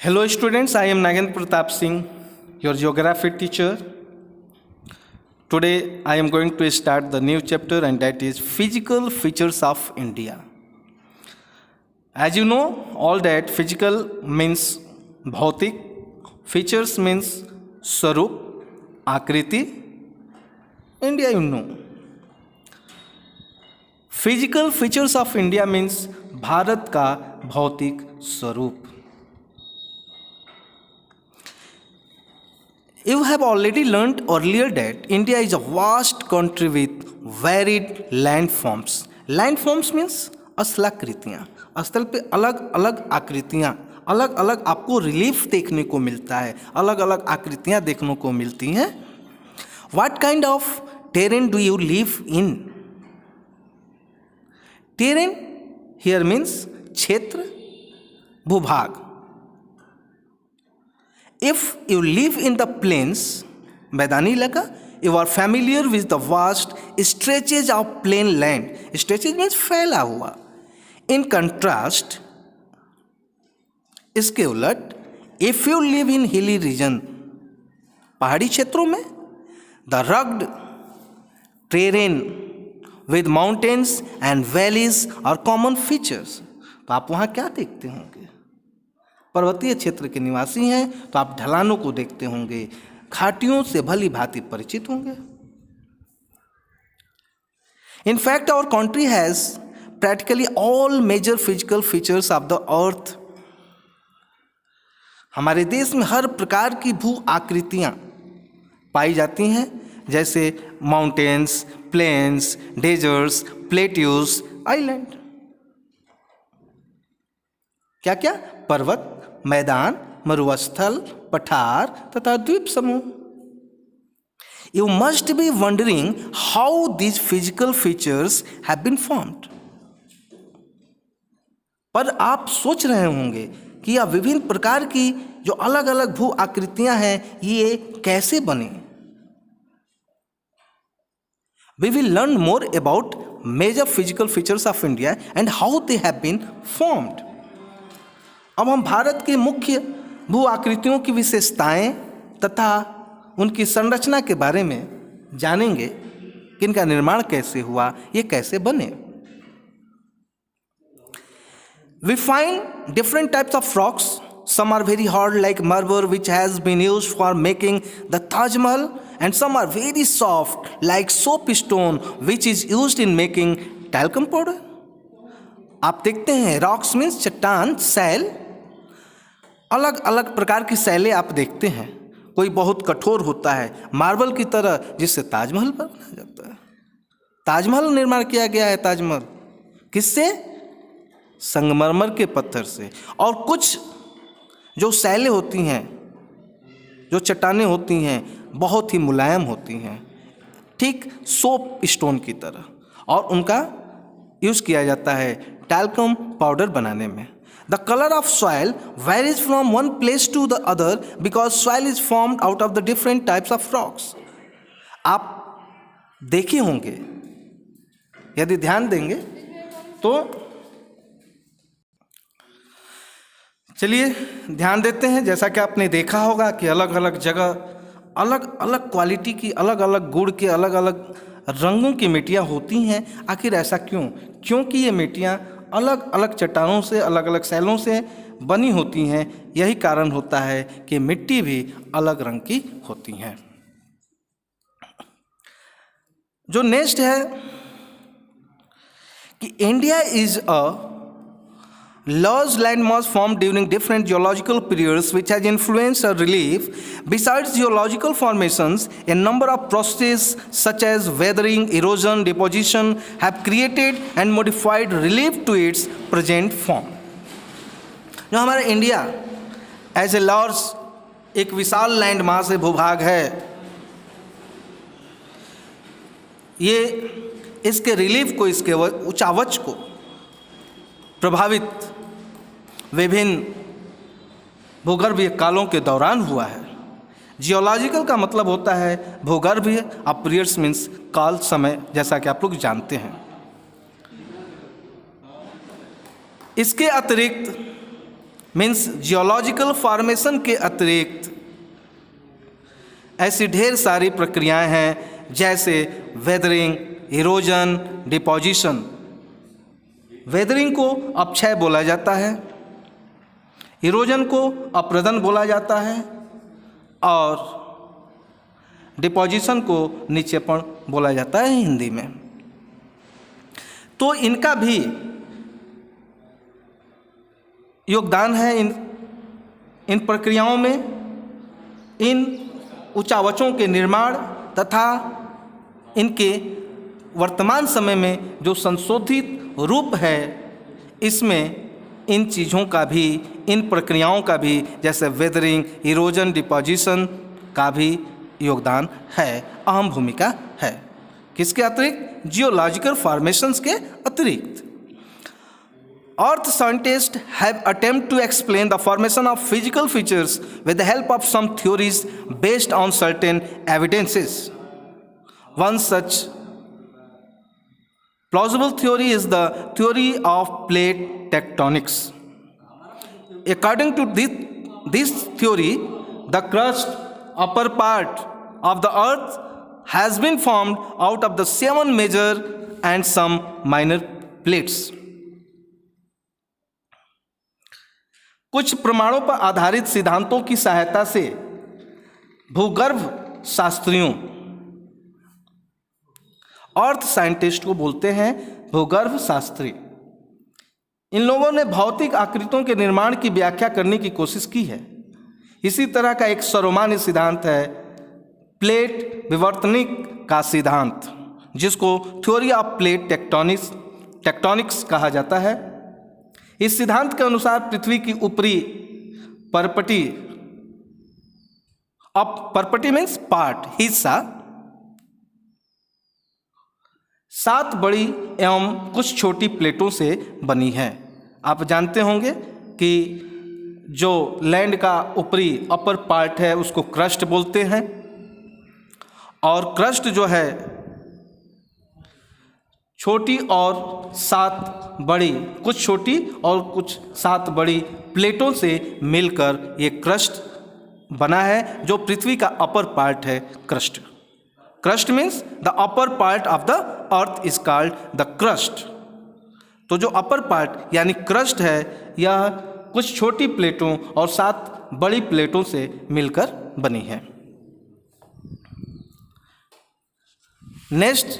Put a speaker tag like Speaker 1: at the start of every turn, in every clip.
Speaker 1: Hello students, I am Nagendra Pratap Singh, your geography teacher. Today I am going to start the new chapter, and that is physical features of India. As you know, all that physical means bhautik, features means swarup, आकृति. India you know. Physical features of India means Bharat का भौतिक स्वरूप. You have already learned earlier that India is a vast country with varied landforms. Landforms means स्थलाकृतियाँ. स्थल पे अलग अलग आकृतियाँ, अलग अलग आपको रिलीफ देखने को मिलता है, अलग अलग आकृतियाँ देखने को मिलती हैं. What kind of terrain do you live in? Terrain here means क्षेत्र, भूभाग. If you live in the plains, मैदानी इलाका, you are familiar with the vast stretches of plain land. Stretches means फैला हुआ. In contrast, इसके उलट, if you live in hilly region, पहाड़ी क्षेत्रों में, the rugged terrain with mountains and valleys are common features. तो आप वहाँ क्या देखते होंगे? पर्वतीय क्षेत्र के निवासी हैं तो आप ढलानों को देखते होंगे, घाटियों से भली भांति परिचित होंगे. In fact, our country has practically all major physical features of the earth. हमारे देश में हर प्रकार की भू आकृतियां पाई जाती हैं, जैसे mountains, plains, deserts, plateaus, island. क्या क्या? पर्वत, मैदान, मरुस्थल, पठार तथा द्वीप समूह. You must be wondering how these physical features have been formed. पर आप सोच रहे होंगे कि यह विभिन्न प्रकार की जो अलग अलग भू आकृतियां हैं ये कैसे बनी. We will learn more about major physical features of India and how they have been formed. अब हम भारत के मुख्य भू आकृतियों की विशेषताएं तथा उनकी संरचना के बारे में जानेंगे कि इनका निर्माण कैसे हुआ, ये कैसे बने. We find different types of rocks. Some are very hard like marble which has been used for making the Taj Mahal, and some are very soft like soapstone which is used in making talcum powder. आप देखते हैं rocks means चट्टान, cell, अलग अलग प्रकार की सैलें आप देखते हैं. कोई बहुत कठोर होता है मार्बल की तरह जिससे ताजमहल बनाया जाता है. ताजमहल निर्माण किया गया है. ताजमहल किससे? संगमरमर के पत्थर से. और कुछ जो सैलें होती हैं, जो चट्टानें होती हैं, बहुत ही मुलायम होती हैं, ठीक सोप स्टोन की तरह, और उनका यूज़ किया जाता है टैल्कम पाउडर बनाने में. The color of soil varies from one place to the other because soil is formed out of the different types of rocks. आप देखे होंगे, यदि ध्यान देंगे तो चलिए ध्यान देते हैं. जैसा कि आपने देखा होगा कि अलग अलग जगह अलग अलग क्वालिटी की, अलग अलग गुण के, अलग अलग रंगों की मिट्टियाँ होती हैं. आखिर ऐसा क्यों? क्योंकि ये मिट्टियाँ अलग अलग चट्टानों से, अलग अलग सैलों से बनी होती हैं. यही कारण होता है कि मिट्टी भी अलग रंग की होती हैं. जो नेक्स्ट है कि India is a large landmass formed during different geological periods which has influenced our relief. Besides geological formations, a number of processes such as weathering, erosion, deposition have created and modified relief to its present form. जो हमारा India as a large एक विशाल land mass है, भूभाग है, ये इसके relief को, इसके ऊंचावच को प्रभावित विभिन्न भूगर्भीय कालों के दौरान हुआ है. जियोलॉजिकल का मतलब होता है भूगर्भीय, और पीरियड्स मीन्स काल, समय, जैसा कि आप लोग जानते हैं. इसके अतिरिक्त मीन्स जियोलॉजिकल फॉर्मेशन के अतिरिक्त ऐसी ढेर सारी प्रक्रियाएं हैं, जैसे वेदरिंग, इरोजन, डिपोजिशन। वेदरिंग को अपक्षय बोला जाता है, इरोजन को अपरदन बोला जाता है और डिपोजिशन को नीचेपन बोला जाता है हिंदी में। तो इनका भी योगदान है इन प्रक्रियाओं में, इन उच्चावचों के निर्माण तथा इनके वर्तमान समय में जो संशोधित रूप है, इसमें इन चीज़ों का भी, इन प्रक्रियाओं का भी, जैसे वेदरिंग, इरोजन, डिपोजिशन का भी योगदान है, अहम भूमिका है। किसके अतिरिक्त? जियोलॉजिकल फॉर्मेशंस के अतिरिक्त। Earth scientists have attempted to explain the formation of physical features with the help of some theories based on certain evidences. One such plausible theory is the theory of plate tectonics. According to this theory, the crust upper part of the earth has been formed out of the 7 major and some minor plates. कुछ प्रमाणों पर आधारित सिद्धांतों की सहायता से भूगर्भ शास्त्रियों, अर्थ scientist को बोलते हैं भूगर्भ शास्त्री, इन लोगों ने भौतिक आकृतियों के निर्माण की व्याख्या करने की कोशिश की है। इसी तरह का एक सर्वमान्य सिद्धांत है प्लेट विवर्तनिक का सिद्धांत, जिसको थ्योरी ऑफ प्लेट टेक्टोनिक्स कहा जाता है। इस सिद्धांत के अनुसार पृथ्वी की ऊपरी परपटी, परपटी मीन्स पार्ट, हिस्सा 7 बड़ी एवं कुछ छोटी प्लेटों से बनी है। आप जानते होंगे कि जो लैंड का ऊपरी अपर पार्ट है उसको क्रस्ट बोलते हैं, और क्रस्ट जो है छोटी और 7 बड़ी, कुछ छोटी और कुछ 7 बड़ी प्लेटों से मिलकर ये क्रस्ट बना है, जो पृथ्वी का अपर पार्ट है crust. Crust means the upper part of the earth is called the crust. तो जो अपर पार्ट यानी क्रस्ट है, यह कुछ छोटी प्लेटों और 7 बड़ी प्लेटों से मिलकर बनी है। Next,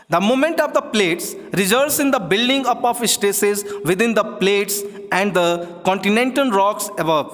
Speaker 1: the movement of the plates results in the building up of stresses within the plates and the continental rocks above,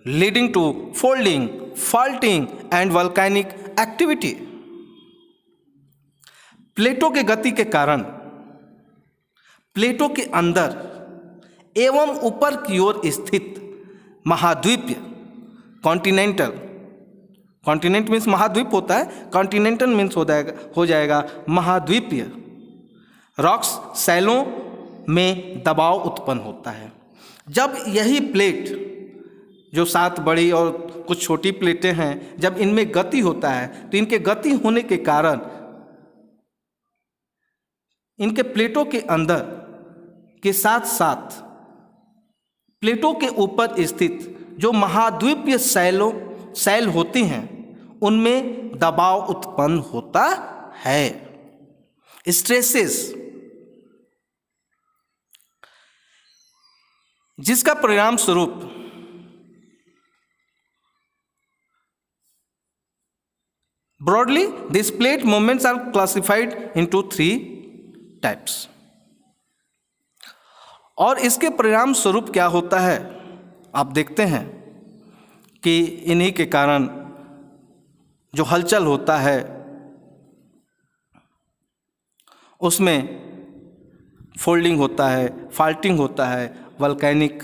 Speaker 1: leading to folding, faulting and volcanic activity. प्लेटों के गति के कारण प्लेटों के अंदर एवं ऊपर की ओर स्थित महाद्वीपीय, कॉन्टिनेंट मीन्स महाद्वीप होता है, कॉन्टिनेंटल मीन्स हो जाएगा महाद्वीपीय रॉक्स शैलों में दबाव उत्पन्न होता है। जब यही प्लेट, जो 7 बड़ी और कुछ छोटी प्लेटें हैं, जब इनमें गति होता है, तो इनके गति होने के कारण इनके प्लेटों के अंदर के साथ साथ प्लेटों के ऊपर स्थित जो महाद्वीपीय शैल होती हैं, उनमें दबाव उत्पन्न होता है, स्ट्रेसेस, जिसका परिणाम स्वरूप broadly this plate movements are classified into 3 types. और इसके परिणाम स्वरूप क्या होता है, आप देखते हैं कि इन्हीं के कारण जो हलचल होता है उसमें फोल्डिंग होता है, फाल्टिंग होता है, वल्केनिक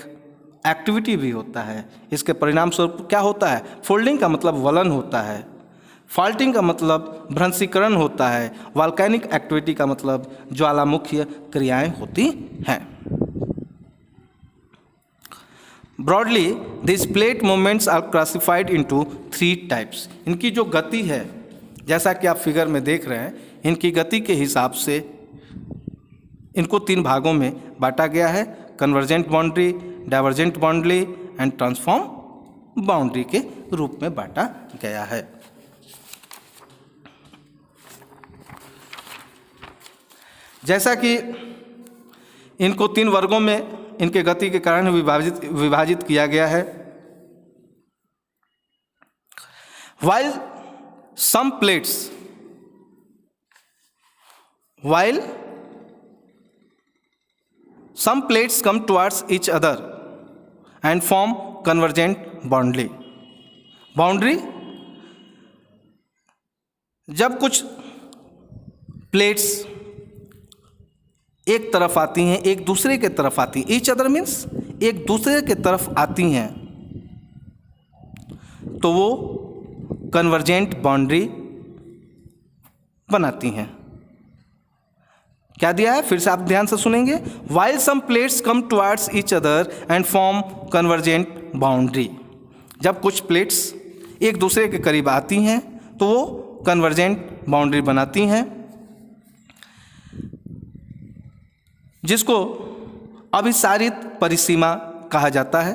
Speaker 1: एक्टिविटी भी होता है। इसके परिणाम स्वरूप क्या होता है, फोल्डिंग का मतलब वलन होता है, फाल्टिंग का मतलब भ्रंशीकरण होता है, वल्केनिक एक्टिविटी का मतलब ज्वालामुखीय क्रियाएं होती हैं। Broadly this plate movements are classified into 3 types. इनकी जो गति है, जैसा कि आप फिगर में देख रहे हैं, इनकी गति के हिसाब से इनको 3 भागों में बांटा गया है, convergent boundary, divergent boundary and transform boundary के रूप में बांटा गया है। जैसा कि इनको 3 वर्गों में इनके गति के कारण विभाजित किया गया है। While some plates come towards each other and form convergent boundary. जब कुछ प्लेट्स एक तरफ आती हैं, एक दूसरे के तरफ आती हैं, ईच अदर मीन्स एक दूसरे के तरफ आती हैं, तो वो कन्वर्जेंट बाउंड्री बनाती हैं। क्या दिया है, फिर से आप ध्यान से सुनेंगे। While some plates come towards each other and form convergent boundary. जब कुछ प्लेट्स एक दूसरे के करीब आती हैं तो वो कन्वर्जेंट बाउंड्री बनाती हैं, जिसको अभिसारित परिसीमा कहा जाता है।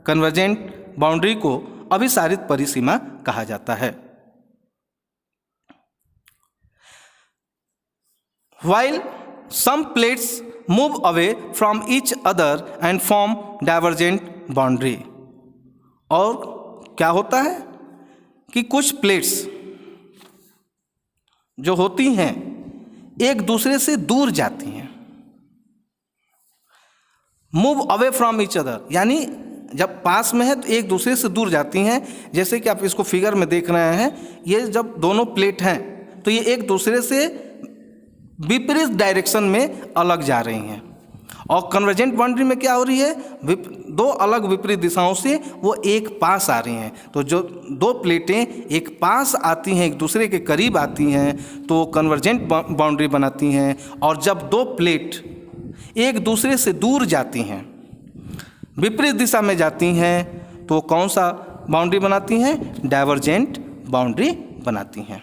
Speaker 1: कन्वर्जेंट बाउंड्री को अभिसारित परिसीमा कहा जाता है। While some plates move away from each other and form divergent boundary. और क्या होता है कि कुछ प्लेट्स जो होती हैं एक दूसरे से दूर जाती हैं। Move away from each other यानी जब पास में है तो एक दूसरे से दूर जाती हैं। जैसे कि आप इसको फिगर में देख रहे हैं, ये जब दोनों प्लेट हैं तो ये एक दूसरे से विपरीत डायरेक्शन में अलग जा रही हैं। और कन्वर्जेंट बाउंड्री में क्या हो रही है, 2 अलग विपरीत दिशाओं से वो एक पास आ रही हैं। तो जो 2 प्लेटें एक पास आती हैं, एक दूसरे के करीब आती हैं, तो कन्वर्जेंट बाउंड्री बनाती हैं। और जब 2 प्लेट एक दूसरे से दूर जाती हैं, विपरीत दिशा में जाती हैं, तो कौन सा बाउंड्री बनाती हैं, डाइवर्जेंट बाउंड्री बनाती हैं।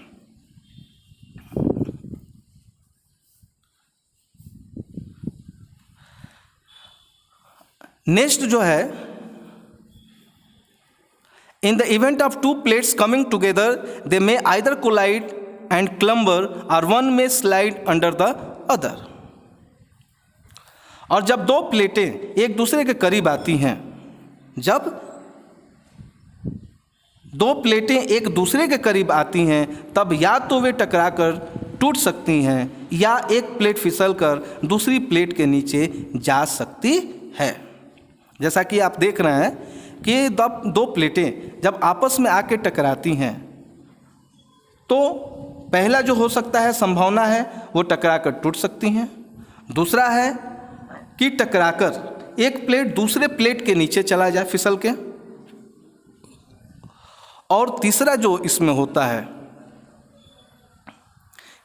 Speaker 1: नेक्स्ट जो है, in the event of 2 plates coming together they may either collide and crumble और वन में स्लाइड अंडर द अदर। और जब 2 प्लेटें एक दूसरे के करीब आती हैं, जब 2 प्लेटें एक दूसरे के करीब आती हैं, तब या तो वे टकराकर टूट सकती हैं या एक प्लेट फिसलकर दूसरी प्लेट के नीचे जा सकती है। जैसा कि आप देख रहे हैं कि 2 प्लेटें जब आपस में आके टकराती हैं, तो पहला जो हो सकता है संभावना है वो टकराकर टूट सकती हैं। दूसरा है कि टकराकर एक प्लेट दूसरे प्लेट के नीचे चला जाए फिसल के। और तीसरा जो इसमें होता है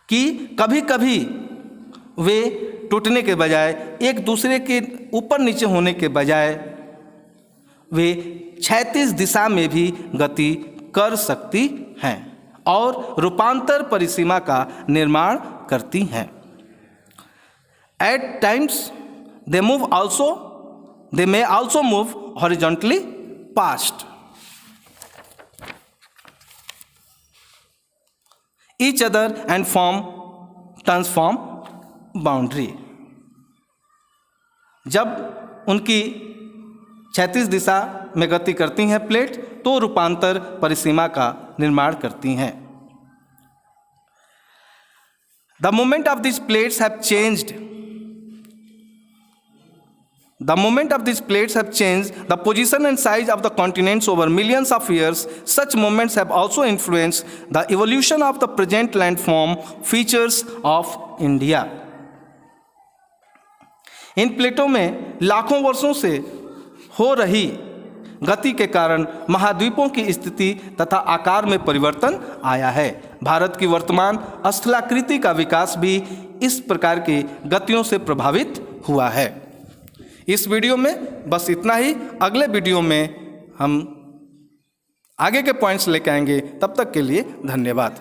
Speaker 1: कि कभी कभी वे टूटने के बजाय, एक दूसरे के ऊपर नीचे होने के बजाय, वे क्षैतिज दिशा में भी गति कर सकती हैं और रूपांतर परिसीमा का निर्माण करती हैं। At times they may also move horizontally past each other and form transform boundary. जब उनकी क्षैतिज दिशा में गति करती हैं प्लेट, तो रूपांतर परिसीमा का निर्माण करती हैं। The moment of these plates have changed the position and size of the continents over millions of years. Such moments have also influenced the evolution of the present landform features of India. इन प्लेटों में लाखों वर्षों से हो रही गति के कारण महाद्वीपों की स्थिति तथा आकार में परिवर्तन आया है। भारत की वर्तमान स्थलाकृति का विकास भी इस प्रकार की गतियों से प्रभावित हुआ है। इस वीडियो में बस इतना ही। अगले वीडियो में हम आगे के पॉइंट्स लेकर आएंगे। तब तक के लिए धन्यवाद।